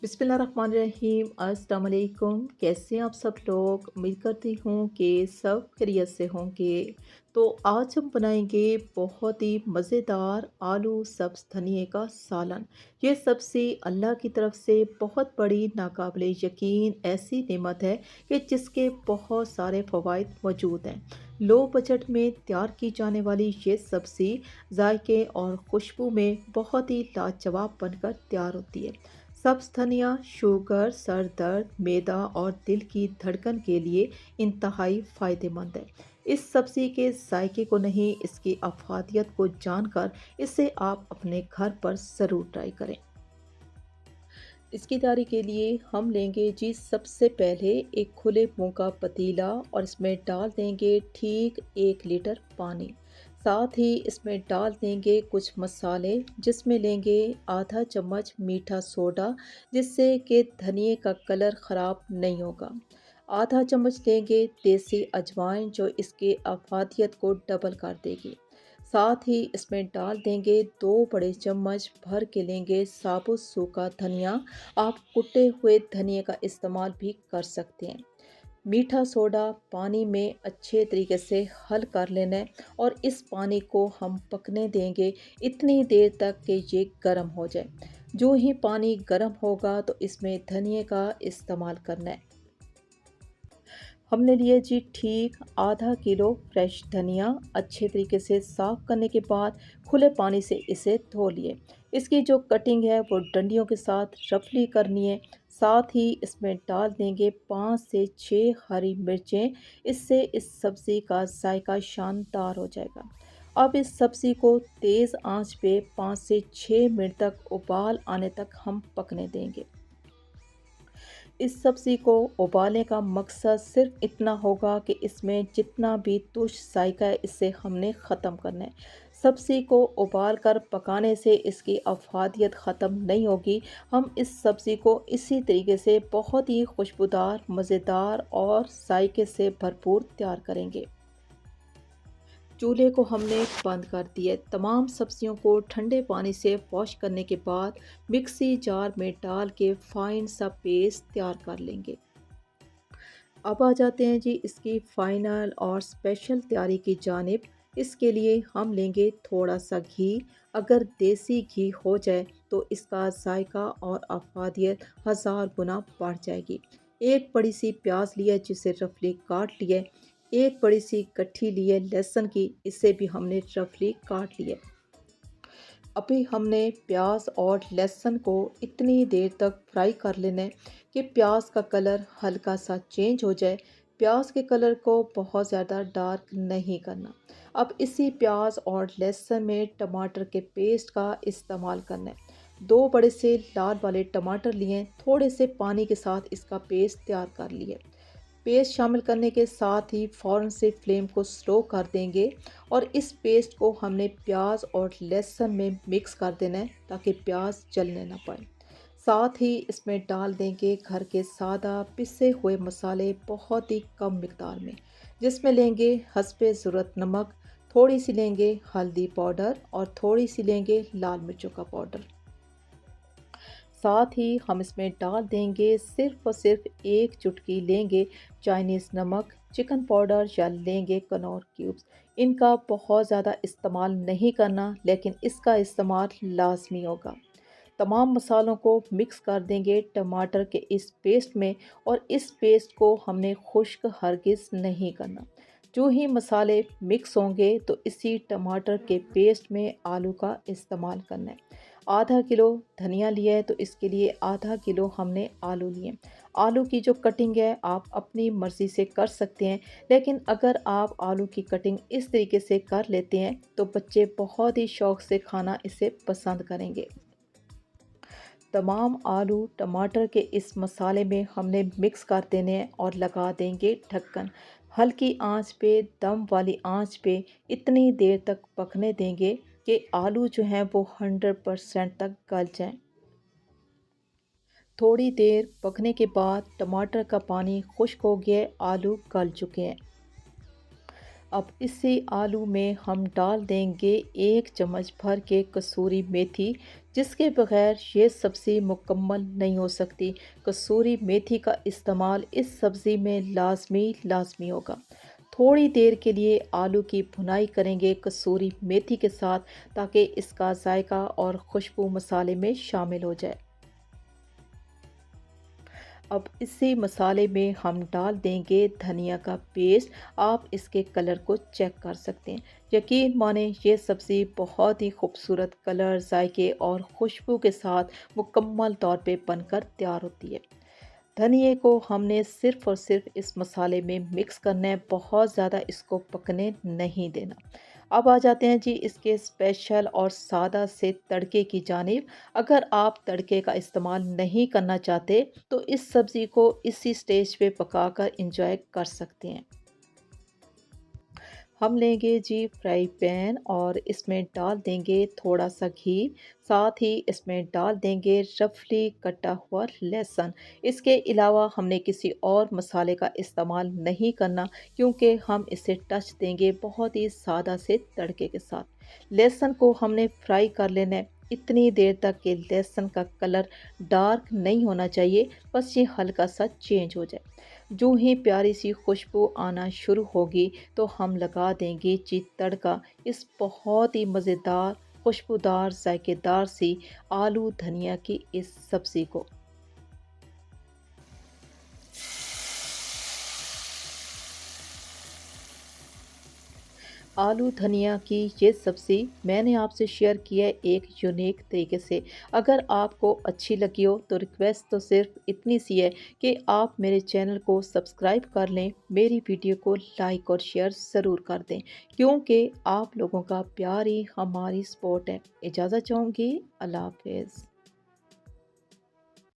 बिस्मिल्लाहिर्रहमानिर्रहीम। अस्सलाम वालेकुम। कैसे हैं आप सब लोग? उम्मीद करती हूँ कि सब खैरियत से होंगे। तो आज हम बनाएंगे बहुत ही मज़ेदार आलू सब्ज़ धनिए का सालन। ये सब्ज़ी अल्लाह की तरफ से बहुत बड़ी नाकाबिले यकीन ऐसी नेमत है कि जिसके बहुत सारे फ़वाइद मौजूद हैं। लो बजट में तैयार की जाने वाली ये सब्ज़ी जायके और खुशबू में बहुत ही लाजवाब बनकर तैयार होती है। सब्ज़ धनिया शुगर, सर दर्द, मैदा और दिल की धड़कन के लिए इंतहाई फ़ायदेमंद है। इस सब्ज़ी के जायके को नहीं, इसकी अफादियत को जानकर इसे आप अपने घर पर ज़रूर ट्राई करें। इसकी तैयारी के लिए हम लेंगे जी सबसे पहले एक खुले मुंह का पतीला और इसमें डाल देंगे ठीक 1 लीटर पानी। साथ ही इसमें डाल देंगे कुछ मसाले, जिसमें लेंगे आधा चम्मच मीठा सोडा, जिससे कि धनिए का कलर ख़राब नहीं होगा। आधा चम्मच लेंगे देसी अजवाइन, जो इसके अफादियत को डबल कर देगी। साथ ही इसमें डाल देंगे 2 बड़े चम्मच भर के लेंगे साबुत सूखा धनिया। आप कुटे हुए धनिए का इस्तेमाल भी कर सकते हैं। मीठा सोडा पानी में अच्छे तरीके से हल कर लेना है और इस पानी को हम पकने देंगे इतनी देर तक कि ये गर्म हो जाए। जो ही पानी गर्म होगा तो इसमें धनिए का इस्तेमाल करना है। हमने लिए जी ठीक आधा किलो फ्रेश धनिया। अच्छे तरीके से साफ़ करने के बाद खुले पानी से इसे धो लिए। इसकी जो कटिंग है वो डंडियों के साथ रफली करनी है। साथ ही इसमें डाल देंगे 5 से 6 हरी मिर्चें। इससे इस सब्ज़ी का जायका शानदार हो जाएगा। अब इस सब्ज़ी को तेज़ आंच पे 5 से 6 मिनट तक उबाल आने तक हम पकने देंगे। इस सब्ज़ी को उबालने का मकसद सिर्फ इतना होगा कि इसमें जितना भी तुष जायका है इसे हमने ख़त्म करना है। सब्ज़ी को उबाल कर पकाने से इसकी अफादियत ख़त्म नहीं होगी। हम इस सब्ज़ी को इसी तरीके से बहुत ही खुशबूदार, मज़ेदार और जायके से भरपूर तैयार करेंगे। चूल्हे को हमने बंद कर दिया। तमाम सब्जियों को ठंडे पानी से वॉश करने के बाद मिक्सी जार में डाल के फाइन सा पेस्ट तैयार कर लेंगे। अब आ जाते हैं जी इसकी फाइनल और स्पेशल तैयारी की जानिब। इसके लिए हम लेंगे थोड़ा सा घी। अगर देसी घी हो जाए तो इसका जायका और अफादियत हज़ार गुना बढ़ जाएगी। एक बड़ी सी प्याज लिया जिसे रफली काट लिया। एक बड़ी सी कट्ठी ली है लहसुन की, इसे भी हमने रफली काट लिया। अभी हमने प्याज और लहसुन को इतनी देर तक फ्राई कर लेना है कि प्याज का कलर हल्का सा चेंज हो जाए। प्याज के कलर को बहुत ज़्यादा डार्क नहीं करना। अब इसी प्याज और लहसुन में टमाटर के पेस्ट का इस्तेमाल करना है। 2 बड़े से लाल वाले टमाटर लिए, थोड़े से पानी के साथ इसका पेस्ट तैयार कर लिए। पेस्ट शामिल करने के साथ ही फ़ौरन से फ्लेम को स्लो कर देंगे और इस पेस्ट को हमने प्याज और लहसुन में मिक्स कर देना है ताकि प्याज जलने ना पाए। साथ ही इसमें डाल देंगे घर के सादा पिसे हुए मसाले बहुत ही कम मिकदार में, जिसमें लेंगे हस्बे ज़रूरत नमक, थोड़ी सी लेंगे हल्दी पाउडर और थोड़ी सी लेंगे लाल मिर्चों का पाउडर। साथ ही हम इसमें डाल देंगे सिर्फ़ और सिर्फ एक चुटकी लेंगे चाइनीज़ नमक, चिकन पाउडर या लेंगे कनौर क्यूब्स। इनका बहुत ज़्यादा इस्तेमाल नहीं करना, लेकिन इसका इस्तेमाल लाजमी होगा। तमाम मसालों को मिक्स कर देंगे टमाटर के इस पेस्ट में और इस पेस्ट को हमने खुश्क हरगिज़ नहीं करना। जो ही मसाले मिक्स होंगे तो इसी टमाटर के पेस्ट में आलू का इस्तेमाल करना है। आधा किलो धनिया लिया है तो इसके लिए आधा किलो हमने आलू लिए। आलू की जो कटिंग है आप अपनी मर्ज़ी से कर सकते हैं, लेकिन अगर आप आलू की कटिंग इस तरीके से कर लेते हैं तो बच्चे बहुत ही शौक़ से खाना इसे पसंद करेंगे। तमाम आलू टमाटर के इस मसाले में हमने मिक्स कर देने हैं और लगा देंगे ढक्कन। हल्की आंच पे, दम वाली आंच पे इतनी देर तक पकने देंगे कि आलू जो हैं वो 100% तक गल जाएं। थोड़ी देर पकने के बाद टमाटर का पानी खुश्क हो गया है, आलू गल चुके हैं। अब इसी आलू में हम डाल देंगे 1 चम्मच भर के कसूरी मेथी, जिसके बगैर ये सब्ज़ी मुकम्मल नहीं हो सकती। कसूरी मेथी का इस्तेमाल इस सब्ज़ी में लाज़मी लाज़मी होगा। थोड़ी देर के लिए आलू की भुनाई करेंगे कसूरी मेथी के साथ, ताकि इसका जायका और खुशबू मसाले में शामिल हो जाए। अब इसी मसाले में हम डाल देंगे धनिया का पेस्ट। आप इसके कलर को चेक कर सकते हैं। यकीन माने ये सब्ज़ी बहुत ही खूबसूरत कलर, जायके और खुशबू के साथ मुकम्मल तौर पे बनकर तैयार होती है। धनिए को हमने सिर्फ़ और सिर्फ़ इस मसाले में मिक्स करना है, बहुत ज़्यादा इसको पकने नहीं देना। अब आ जाते हैं जी इसके स्पेशल और सादा से तड़के की जानिब। अगर आप तड़के का इस्तेमाल नहीं करना चाहते, तो इस सब्ज़ी को इसी स्टेज पे पकाकर एंजॉय कर सकते हैं। हम लेंगे जी फ्राई पैन और इसमें डाल देंगे थोड़ा सा घी। साथ ही इसमें डाल देंगे रफली कटा हुआ लहसुन। इसके अलावा हमने किसी और मसाले का इस्तेमाल नहीं करना, क्योंकि हम इसे टच देंगे बहुत ही सादा से तड़के के साथ। लहसुन को हमने फ्राई कर लेना है इतनी देर तक कि लहसुन का कलर डार्क नहीं होना चाहिए, बस ये हल्का सा चेंज हो जाए। जो ही प्यारी सी खुशबू आना शुरू होगी, तो हम लगा देंगे जी तड़का इस बहुत ही मज़ेदार, खुशबूदार, जायकेदार सी आलू धनिया की इस सब्ज़ी को। आलू धनिया की ये सब्ज़ी मैंने आपसे शेयर की है एक यूनिक तरीके से। अगर आपको अच्छी लगी हो तो रिक्वेस्ट तो सिर्फ इतनी सी है कि आप मेरे चैनल को सब्सक्राइब कर लें, मेरी वीडियो को लाइक और शेयर ज़रूर कर दें, क्योंकि आप लोगों का प्यार ही हमारी सपोर्ट है। इजाज़त चाहूँगी। अल्लाह हाफ़िज़।